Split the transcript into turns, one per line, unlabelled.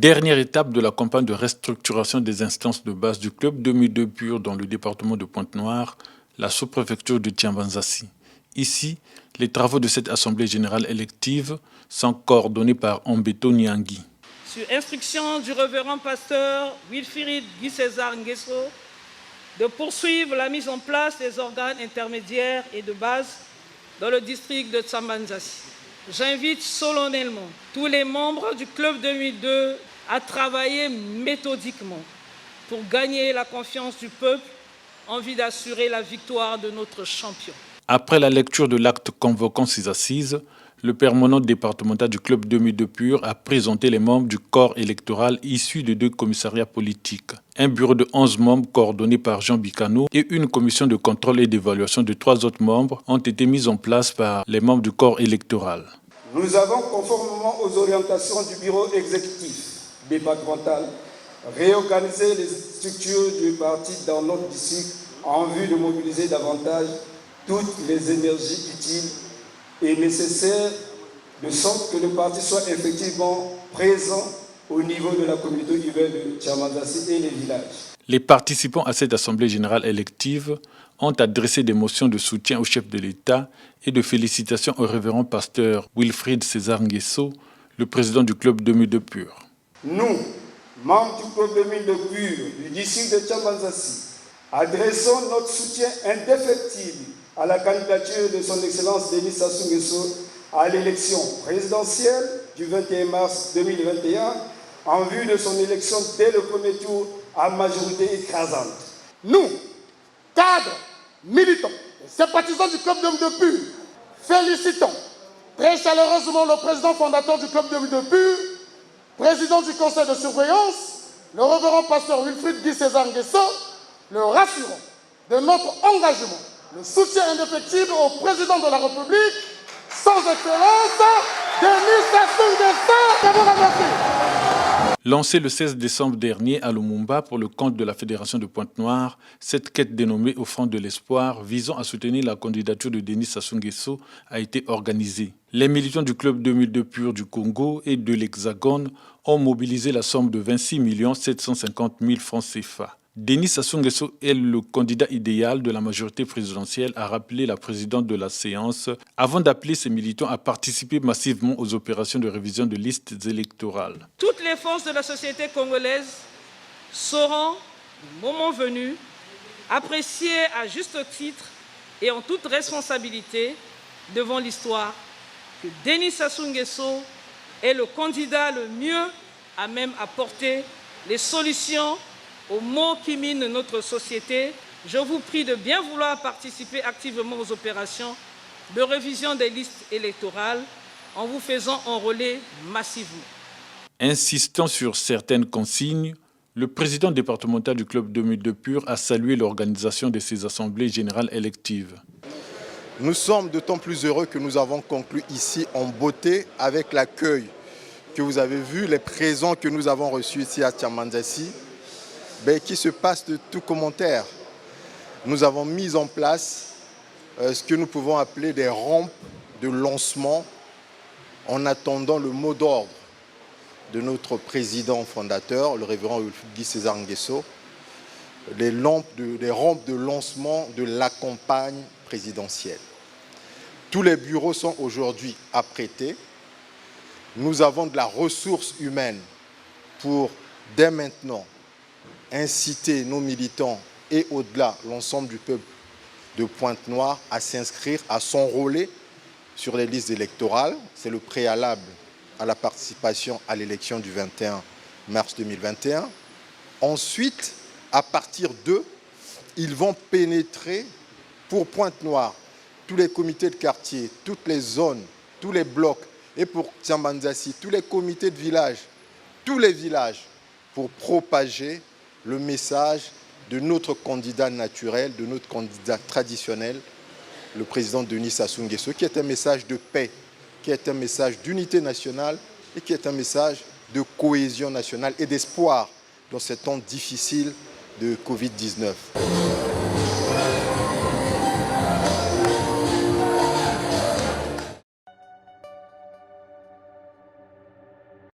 Dernière étape de la campagne de restructuration des instances de base du club 2002 Pur dans le département de Pointe-Noire, la sous-préfecture de Tiambanzassi. Ici, les travaux de cette assemblée générale élective sont coordonnés par Ambeto Niangui.
Sur instruction du révérend pasteur Wilfried Guy César Nguesso, de poursuivre la mise en place des organes intermédiaires et de base dans le district de Tiambanzassi. J'invite solennellement tous les membres du Club 2002 à travailler méthodiquement pour gagner la confiance du peuple en vue d'assurer la victoire de notre champion.
Après la lecture de l'acte convoquant ces assises, le permanent départemental du Club 2002 Pur a présenté les membres du corps électoral issus de 2 commissariats politiques. Un bureau de 11 membres coordonné par Jean Bicano et une commission de contrôle et d'évaluation de 3 autres membres ont été mis en place par les membres du corps électoral.
Nous avons, conformément aux orientations du bureau exécutif départemental, réorganisé les structures du parti dans notre district en vue de mobiliser davantage toutes les énergies utiles et nécessaires de sorte que le parti soit effectivement présent au niveau de la communauté urbaine de Tiambanzassi et les villages.
Les participants à cette assemblée générale élective ont adressé des motions de soutien au chef de l'État et de félicitations au révérend pasteur Wilfried César Nguesso, le président du Club 2002 Pur.
Nous, membres du Club 2002 Pur du district de Tiambanzassi, adressons notre soutien indéfectible à la candidature de son Excellence Denis Sassou Nguesso à l'élection présidentielle du 21 mars 2021 en vue de son élection dès le premier tour à majorité écrasante.
Nous, cadres, militants et sympathisants du Club 2002 Pur, félicitons très chaleureusement le président fondateur du Club 2002 Pur, président du conseil de surveillance, le révérend pasteur Wilfried Guy César Nguesso, le rassurant de notre engagement, le soutien indéfectible au président de la République, sans excellence, Denis Sassou Nguesso. Je vous remercie.
Lancé le 16 décembre dernier à Lumumba pour le compte de la Fédération de Pointe-Noire, cette quête dénommée Offrant de l'espoir visant à soutenir la candidature de Denis Sassou Nguesso a été organisée. Les militants du Club 2002 Pur du Congo et de l'Hexagone ont mobilisé la somme de 26 750 000 francs CFA. Denis Sassou Nguesso est le candidat idéal de la majorité présidentielle, a rappelé la présidente de la séance, avant d'appeler ses militants à participer massivement aux opérations de révision de listes électorales.
Toutes les forces de la société congolaise sauront, le moment venu, apprécier à juste titre et en toute responsabilité devant l'histoire que Denis Sassou Nguesso est le candidat le mieux à même apporter les solutions aux maux qui minent notre société. Je vous prie de bien vouloir participer activement aux opérations de révision des listes électorales en vous faisant enrôler massivement.
Insistant sur certaines consignes, le président départemental du Club 2002 Pur a salué l'organisation de ces assemblées générales électives.
Nous sommes d'autant plus heureux que nous avons conclu ici en beauté avec l'accueil que vous avez vu, les présents que nous avons reçus ici à Tiambanzassi, qui se passe de tout commentaire. Nous avons mis en place ce que nous pouvons appeler des rampes de lancement en attendant le mot d'ordre de notre président fondateur, le révérend Guy César Nguesso, des rampes de lancement de la campagne présidentielle. Tous les bureaux sont aujourd'hui apprêtés. Nous avons de la ressource humaine pour, dès maintenant, inciter nos militants et au-delà l'ensemble du peuple de Pointe-Noire à s'inscrire, à s'enrôler sur les listes électorales. C'est le préalable à la participation à l'élection du 21 mars 2021. Ensuite, à partir d'eux, ils vont pénétrer pour Pointe-Noire tous les comités de quartier, toutes les zones, tous les blocs, et pour Tiambanzassi, tous les comités de village, tous les villages, pour propager le message de notre candidat naturel, de notre candidat traditionnel, le président Denis Sassou Nguesso, qui est un message de paix, qui est un message d'unité nationale et qui est un message de cohésion nationale et d'espoir dans ces temps difficiles de Covid-19.